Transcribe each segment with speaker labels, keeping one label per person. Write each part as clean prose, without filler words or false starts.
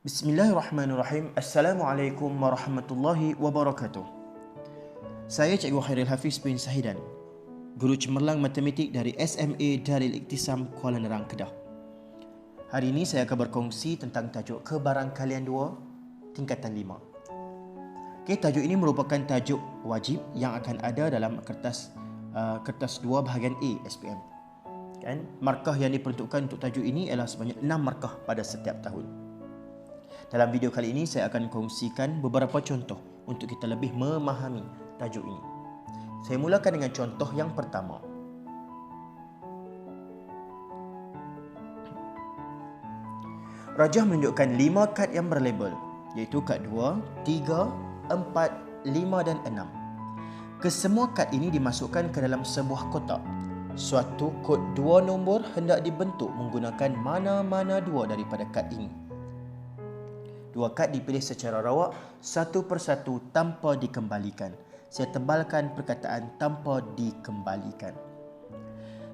Speaker 1: Bismillahirrahmanirrahim. Assalamualaikum warahmatullahi wabarakatuh. Saya Cikgu Khairil Hafiz bin Sahidan, Guru Cemerlang Matematik dari SMA Darul Iktisam Kuala Nerang, Kedah. Hari ini saya akan berkongsi tentang tajuk kebarangkalian 2 tingkatan 5. Tajuk ini merupakan tajuk wajib yang akan ada dalam kertas 2 bahagian A SPM. Markah yang diperuntukkan untuk tajuk ini ialah sebanyak 6 markah pada setiap tahun. Dalam video kali ini saya akan kongsikan beberapa contoh untuk kita lebih memahami tajuk ini. Saya mulakan dengan contoh yang pertama. Rajah menunjukkan 5 kad yang berlabel, iaitu kad 2, 3, 4, 5 dan 6. Kesemua kad ini dimasukkan ke dalam sebuah kotak. Suatu kod 2 nombor hendak dibentuk menggunakan mana-mana 2 daripada kad ini. 2 kad dipilih secara rawak satu persatu tanpa dikembalikan. Saya tebalkan perkataan tanpa dikembalikan.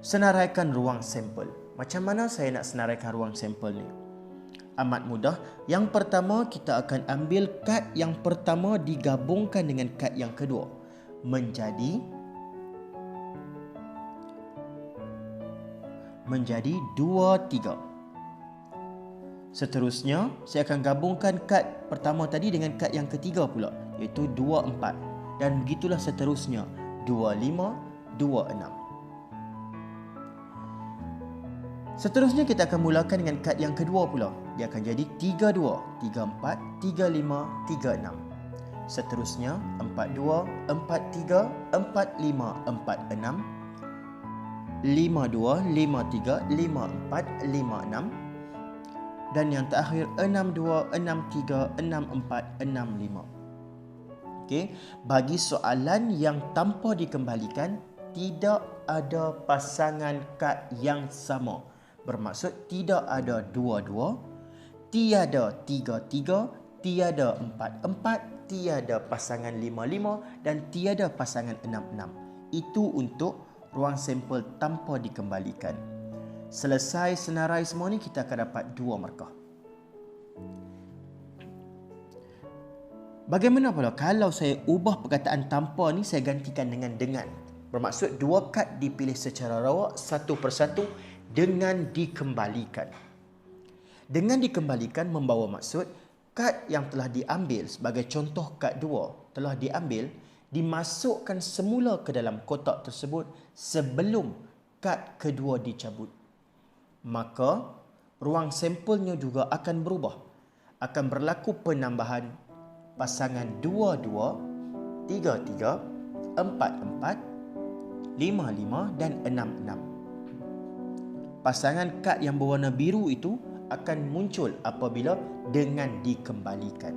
Speaker 1: Senaraikan ruang sampel. Macam mana saya nak senaraikan ruang sampel ni? Amat mudah. Yang pertama, kita akan ambil kad yang pertama digabungkan dengan kad yang kedua menjadi 2, 3. Seterusnya, saya akan gabungkan kad pertama tadi dengan kad yang ketiga pula, iaitu 2, 4. Dan begitulah seterusnya, 2, 5, 2, 6. Seterusnya, kita akan mulakan dengan kad yang kedua pula. Dia akan jadi 3, 2, 3, 4, 3, 5, 3, 6. Seterusnya, 4, 2, 4, 3, 4, 5, 4, 6. 5, 2, 5, 3, 5, 4, 5, 6. Dan yang terakhir 6, 2, 6, 3, 6, 4, 6, 5. Bagi soalan yang tanpa dikembalikan, tidak ada pasangan kad yang sama. Bermaksud tidak ada 2, 2, tiada 3, 3, tiada 4, 4, tiada pasangan 5, 5 dan tiada pasangan 6, 6. Itu untuk ruang sampel tanpa dikembalikan. Selesai senarai semua ni, kita akan dapat 2 markah. Bagaimana pula kalau saya ubah perkataan tanpa ni, saya gantikan dengan. Bermaksud 2 kad dipilih secara rawak satu persatu dengan dikembalikan. Dengan dikembalikan membawa maksud kad yang telah diambil, sebagai contoh kad 2 telah diambil, dimasukkan semula ke dalam kotak tersebut sebelum kad kedua dicabut. Maka ruang sampelnya juga akan berubah. Akan berlaku penambahan pasangan 2, 2, 3, 3, 4, 4, 5, 5 dan 6, 6. Pasangan kad yang berwarna biru itu akan muncul apabila dengan dikembalikan.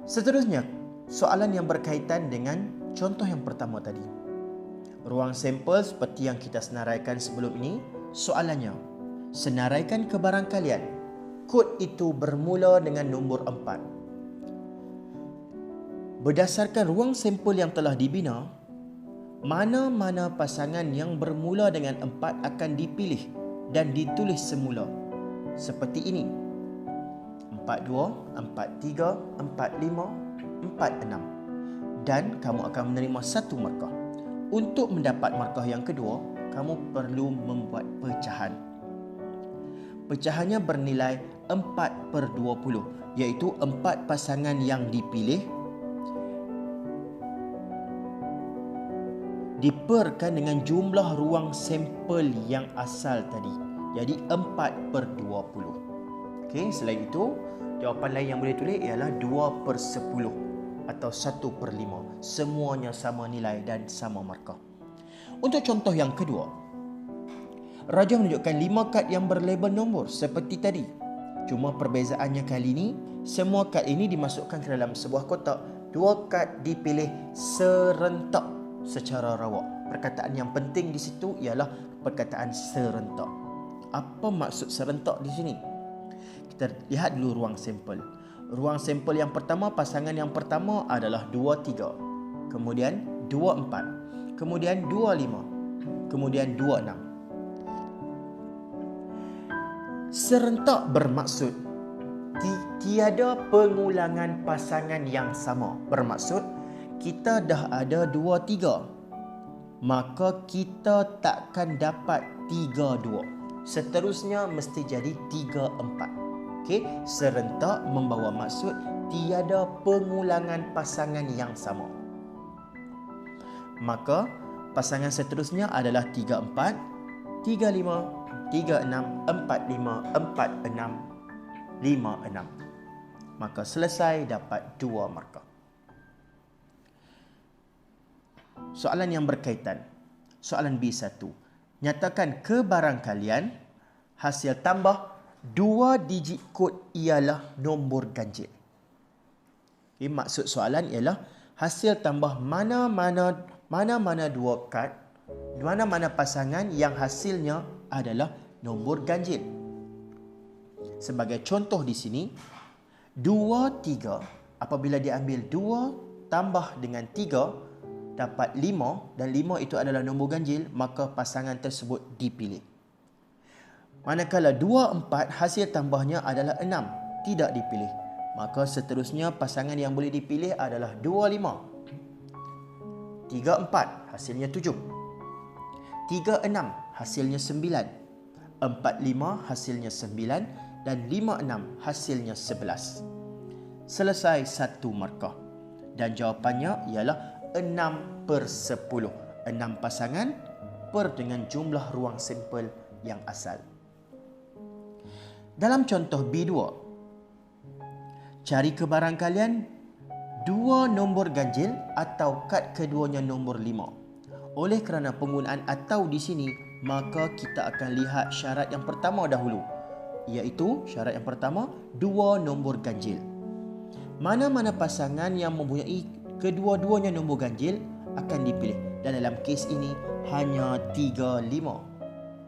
Speaker 1: Seterusnya, soalan yang berkaitan dengan contoh yang pertama tadi. Ruang sampel seperti yang kita senaraikan sebelum ini. Soalannya, senaraikan kebarangkalian. Kod itu bermula dengan nombor 4. Berdasarkan ruang sampel yang telah dibina, mana-mana pasangan yang bermula dengan 4 akan dipilih dan ditulis semula. Seperti ini. 4, 2, 4, 3, 4, 5, 4, 6. Dan kamu akan menerima 1 markah. Untuk mendapat markah yang kedua, kamu perlu membuat pecahan. Pecahannya bernilai 4/20, iaitu 4 pasangan yang dipilih diperkan dengan jumlah ruang sampel yang asal tadi. Jadi 4/20. Selain itu, jawapan lain yang boleh tulis ialah 2/10. Atau 1/5. Semuanya sama nilai dan sama markah. Untuk contoh yang kedua, Rajah menunjukkan 5 kad yang berlabel nombor seperti tadi. Cuma perbezaannya kali ini, semua kad ini dimasukkan ke dalam sebuah kotak. 2 kad dipilih serentak secara rawak. Perkataan yang penting di situ ialah perkataan serentak. Apa maksud serentak di sini? Kita lihat dulu ruang sampel. Ruang sampel yang pertama, pasangan yang pertama adalah 2, 3. Kemudian 2, 4. Kemudian 2, 5. Kemudian 2, 6. Serentak bermaksud tiada pengulangan pasangan yang sama. Bermaksud kita dah ada 2, 3. Maka kita takkan dapat 3, 2. Seterusnya mesti jadi 3, 4. Okey, serentak membawa maksud tiada pengulangan pasangan yang sama. Maka pasangan seterusnya adalah 3, 4, 3, 5, 3, 6, 4, 5, 4, 6, 5, 6. Maka selesai, dapat 2 markah. Soalan yang berkaitan. Soalan B1. Nyatakan kebarangkalian hasil tambah 2 digit kod ialah nombor ganjil. Okay, maksud soalan ialah hasil tambah mana-mana dua kad, mana-mana pasangan yang hasilnya adalah nombor ganjil. Sebagai contoh di sini, 2, 3, apabila diambil 2 tambah dengan 3, dapat 5 dan 5 itu adalah nombor ganjil, maka pasangan tersebut dipilih. Manakala 2, 4 hasil tambahnya adalah 6, tidak dipilih. Maka seterusnya pasangan yang boleh dipilih adalah 2, 5. 3, 4 hasilnya 7. 3, 6 hasilnya 9. 4, 5 hasilnya 9 dan 5, 6 hasilnya 11. Selesai 1 markah. Dan jawapannya ialah 6/10. 6 pasangan per dengan jumlah ruang sampel yang asal. Dalam contoh B2, cari kebarangkalian 2 nombor ganjil atau kad keduanya nombor 5. Oleh kerana penggunaan atau di sini, maka kita akan lihat syarat yang pertama dahulu, iaitu syarat yang pertama 2 nombor ganjil. Mana-mana pasangan yang mempunyai kedua-duanya nombor ganjil akan dipilih. Dan dalam kes ini hanya 3, 5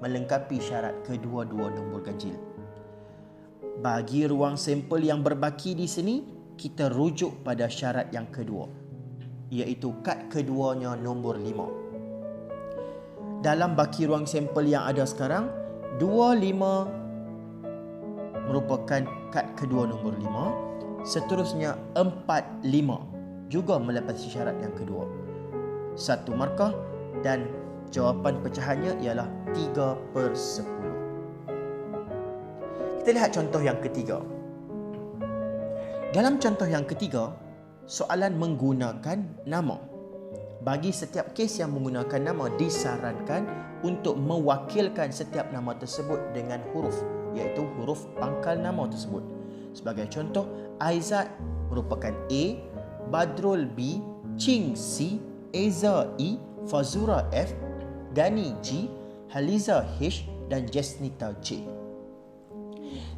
Speaker 1: melengkapi syarat kedua-dua nombor ganjil. Bagi ruang sampel yang berbaki di sini, kita rujuk pada syarat yang kedua, iaitu kad keduanya nombor 5. Dalam baki ruang sampel yang ada sekarang, 2, 5 merupakan kad kedua nombor 5. Seterusnya 4, 5 juga melepasi syarat yang kedua. 1 markah dan jawapan pecahannya ialah 3/10. Kita lihat contoh yang ketiga. Dalam contoh yang ketiga, soalan menggunakan nama. Bagi setiap kes yang menggunakan nama, disarankan untuk mewakilkan setiap nama tersebut dengan huruf, iaitu huruf pangkal nama tersebut. Sebagai contoh, Aizat merupakan A, Badrul B, Ching C, Eza E, Fazura F, Dani G, Haliza H dan Jasnita J.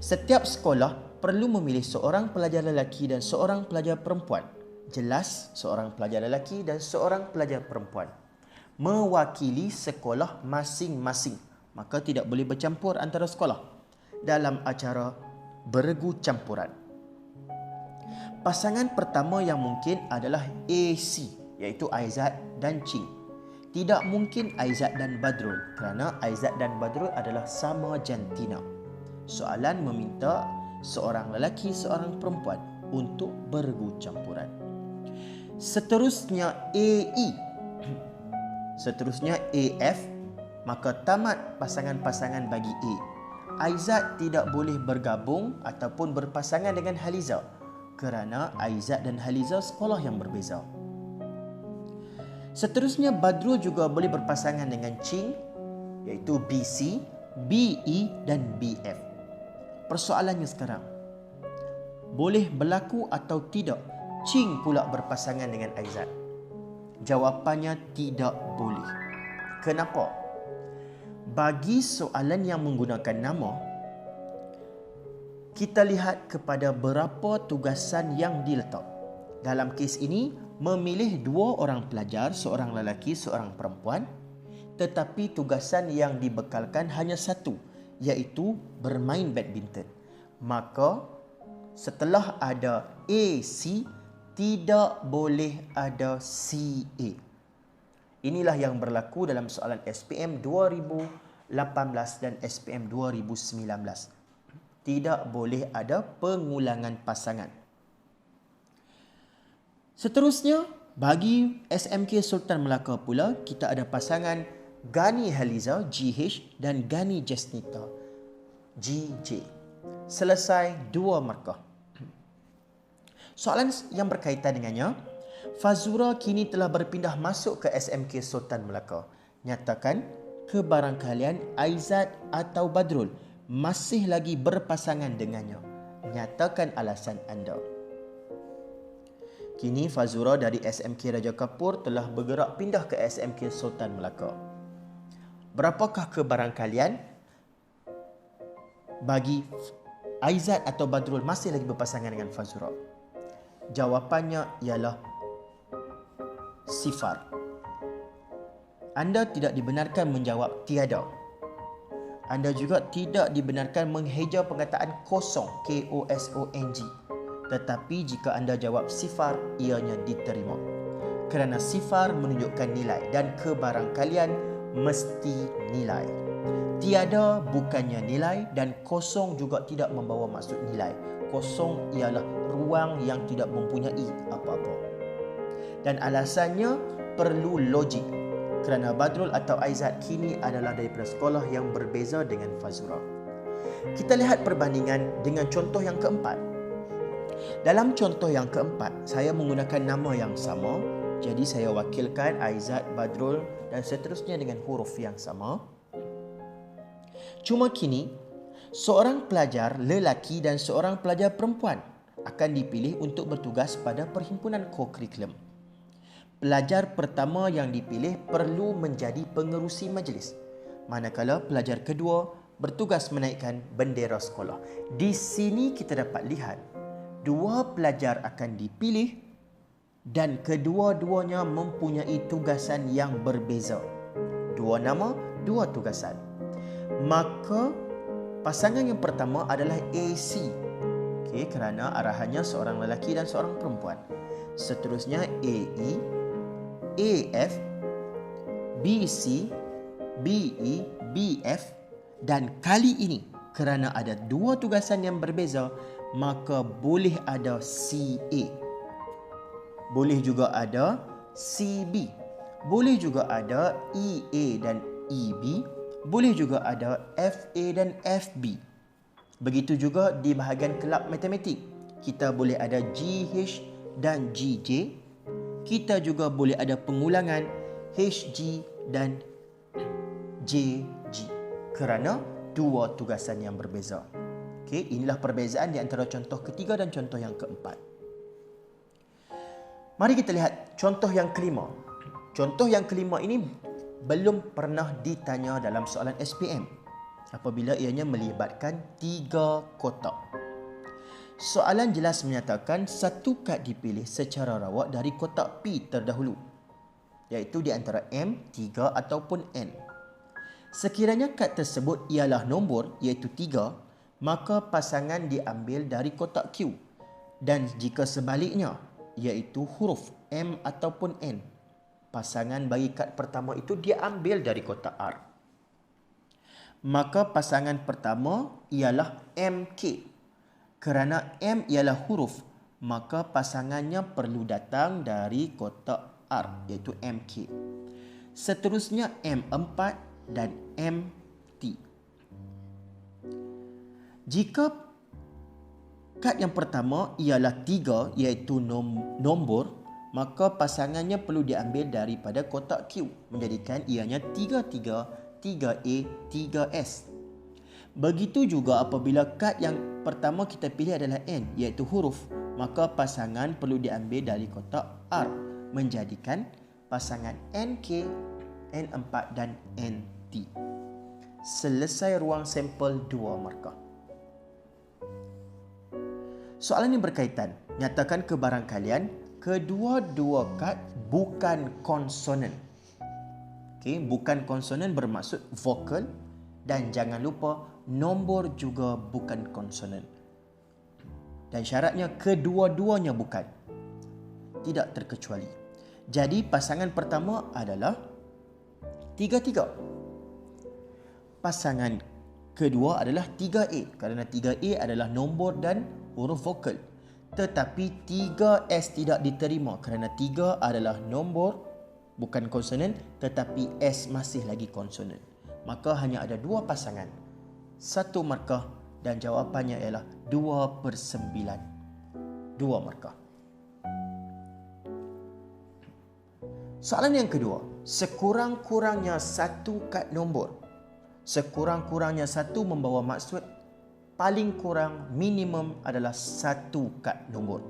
Speaker 1: Setiap sekolah perlu memilih seorang pelajar lelaki dan seorang pelajar perempuan. Jelas, seorang pelajar lelaki dan seorang pelajar perempuan mewakili sekolah masing-masing. Maka tidak boleh bercampur antara sekolah dalam acara beregu campuran. Pasangan pertama yang mungkin adalah AC, iaitu Aizat dan Ching. Tidak mungkin Aizat dan Badrul kerana Aizat dan Badrul adalah sama jantina. Soalan meminta seorang lelaki, seorang perempuan untuk beregu campuran. Seterusnya AE. Seterusnya AF. Maka tamat pasangan-pasangan bagi A. Aizat tidak boleh bergabung ataupun berpasangan dengan Haliza kerana Aizat dan Haliza sekolah yang berbeza. Seterusnya Badrul juga boleh berpasangan dengan Ching, iaitu BC, BE dan BF. Persoalannya sekarang, boleh berlaku atau tidak Ching pula berpasangan dengan Aizat? Jawapannya tidak boleh. Kenapa? Bagi soalan yang menggunakan nama, kita lihat kepada berapa tugasan yang diletak. Dalam kes ini, memilih 2 orang pelajar, seorang lelaki, seorang perempuan, tetapi tugasan yang dibekalkan hanya 1, iaitu bermain badminton. Maka, setelah ada AC, tidak boleh ada CA. Inilah yang berlaku dalam soalan SPM 2018 dan SPM 2019. Tidak boleh ada pengulangan pasangan. Seterusnya, bagi SMK Sultan Melaka pula, kita ada pasangan Gani Haliza GH dan Gani Jasnita GJ. Selesai 2 markah. Soalan yang berkaitan dengannya, Fazura kini telah berpindah masuk ke SMK Sultan Melaka. Nyatakan kebarangkalian Aizat atau Badrul masih lagi berpasangan dengannya. Nyatakan alasan anda. Kini Fazura dari SMK Raja Kapur telah bergerak pindah ke SMK Sultan Melaka. Berapakah kebarangkalian bagi Aizat atau Badrul masih lagi berpasangan dengan Fazura? Jawapannya ialah sifar. Anda tidak dibenarkan menjawab tiada. Anda juga tidak dibenarkan menghijau perkataan kosong, K-O-S-O-N-G. Tetapi jika anda jawab sifar, ianya diterima. Kerana sifar menunjukkan nilai dan kebarangkalian mesti nilai. Tiada bukannya nilai dan kosong juga tidak membawa maksud nilai. Kosong ialah ruang yang tidak mempunyai apa-apa. Dan alasannya perlu logik. Kerana Badrul atau Aizat kini adalah daripada sekolah yang berbeza dengan Fazura. Kita lihat perbandingan dengan contoh yang keempat. Dalam contoh yang keempat, saya menggunakan nama yang sama. Jadi saya wakilkan Aizat, Badrul dan seterusnya dengan huruf yang sama. Cuma kini, seorang pelajar lelaki dan seorang pelajar perempuan akan dipilih untuk bertugas pada perhimpunan co-curriculum. Pelajar pertama yang dipilih perlu menjadi pengerusi majlis, manakala pelajar kedua bertugas menaikkan bendera sekolah. Di sini kita dapat lihat dua pelajar akan dipilih dan kedua-duanya mempunyai tugasan yang berbeza. Dua nama, dua tugasan. Maka pasangan yang pertama adalah AC. Kerana arahannya seorang lelaki dan seorang perempuan. Seterusnya AE, AF, BC, BE, BF dan kali ini kerana ada dua tugasan yang berbeza, maka boleh ada CA. Boleh juga ada CB. Boleh juga ada EA dan EB. Boleh juga ada FA dan FB. Begitu juga di bahagian kelab matematik. Kita boleh ada GH dan GJ. Kita juga boleh ada pengulangan HG dan JG. Kerana dua tugasan yang berbeza. Inilah perbezaan di antara contoh ketiga dan contoh yang keempat. Mari kita lihat contoh yang kelima. Contoh yang kelima ini belum pernah ditanya dalam soalan SPM apabila ianya melibatkan 3 kotak. Soalan jelas menyatakan satu kad dipilih secara rawak dari kotak P terdahulu, iaitu di antara M, 3 ataupun N. Sekiranya kad tersebut ialah nombor iaitu 3, maka pasangan diambil dari kotak Q. Dan jika sebaliknya, iaitu huruf M ataupun N, pasangan bagi kad pertama itu diambil dari kotak R. Maka pasangan pertama ialah MK. Kerana M ialah huruf, maka pasangannya perlu datang dari kotak R, iaitu MK. Seterusnya M4 dan MT. Jika kad yang pertama ialah 3 iaitu nombor, maka pasangannya perlu diambil daripada kotak Q, menjadikan ianya 33, 3A, 3S. Begitu juga apabila kad yang pertama kita pilih adalah N iaitu huruf, maka pasangan perlu diambil dari kotak R, menjadikan pasangan NK, N4 dan NT. Selesai ruang sampel 2 markah. Soalan ini berkaitan. Nyatakan kebarangkalian kedua-dua kad bukan konsonan. Bukan konsonan bermaksud vokal dan jangan lupa nombor juga bukan konsonan. Dan syaratnya kedua-duanya bukan. Tidak terkecuali. Jadi pasangan pertama adalah 3-3. Pasangan kedua adalah 3A kerana 3A adalah nombor dan huruf vokal. Tetapi 3S tidak diterima kerana 3 adalah nombor bukan konsonan tetapi S masih lagi konsonan. Maka hanya ada 2 pasangan. 1 markah dan jawapannya ialah 2/9. 2 markah. Soalan yang kedua, sekurang-kurangnya 1 kad nombor. Sekurang-kurangnya 1 membawa maksud paling kurang minimum adalah 1 kad nombor.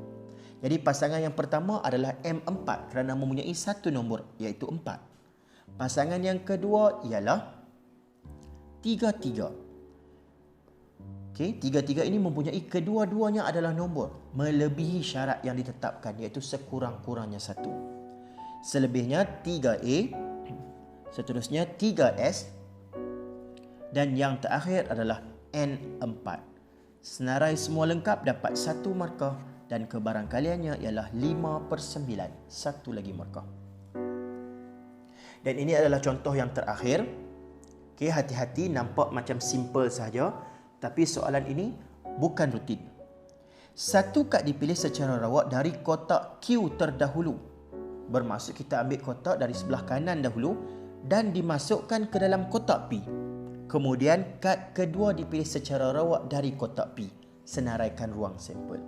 Speaker 1: Jadi pasangan yang pertama adalah M4 kerana mempunyai 1 nombor iaitu 4. Pasangan yang kedua ialah 33. Okey, 33 ini mempunyai kedua-duanya adalah nombor melebihi syarat yang ditetapkan iaitu sekurang-kurangnya 1. Selebihnya 3A, seterusnya 3S dan yang terakhir adalah N4. Senarai semua lengkap dapat 1 markah dan kebarangkaliannya ialah 5/9. 1 lagi markah. Dan ini adalah contoh yang terakhir. Okey, hati-hati, nampak macam simple sahaja, tapi soalan ini bukan rutin. 1 kad dipilih secara rawak dari kotak Q terdahulu. Bermaksud kita ambil kotak dari sebelah kanan dahulu dan dimasukkan ke dalam kotak P. Kemudian kad kedua dipilih secara rawak dari kotak P. Senaraikan ruang sampel.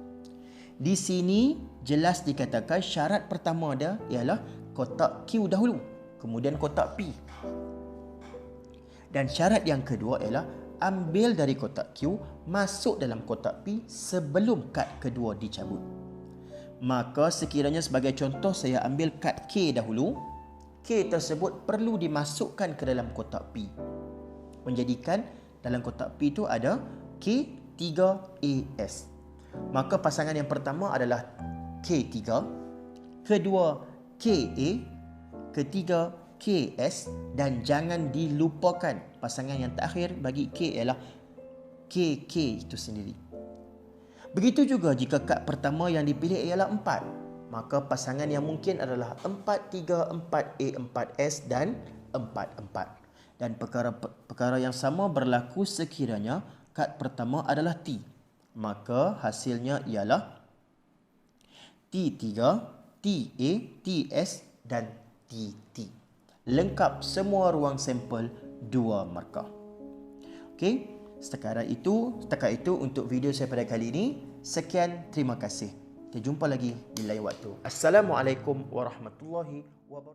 Speaker 1: Di sini jelas dikatakan syarat pertama dia ialah kotak Q dahulu, kemudian kotak P. Dan syarat yang kedua ialah ambil dari kotak Q, masuk dalam kotak P sebelum kad kedua dicabut. Maka sekiranya sebagai contoh saya ambil kad K dahulu, K tersebut perlu dimasukkan ke dalam kotak P. Menjadikan dalam kotak P itu ada K3AS. Maka pasangan yang pertama adalah K3, kedua KA, ketiga KS dan jangan dilupakan pasangan yang terakhir bagi K ialah KK itu sendiri. Begitu juga jika kad pertama yang dipilih ialah 4, maka pasangan yang mungkin adalah 4-3, 4A, 4S dan 4-4. Dan perkara yang sama berlaku sekiranya kad pertama adalah T. Maka hasilnya ialah T3, TA, TS dan TT. Lengkap semua ruang sampel 2 markah. Okey, setakat itu untuk video saya pada kali ini. Sekian, terima kasih. Kita jumpa lagi di lain waktu. Assalamualaikum warahmatullahi wabarakatuh.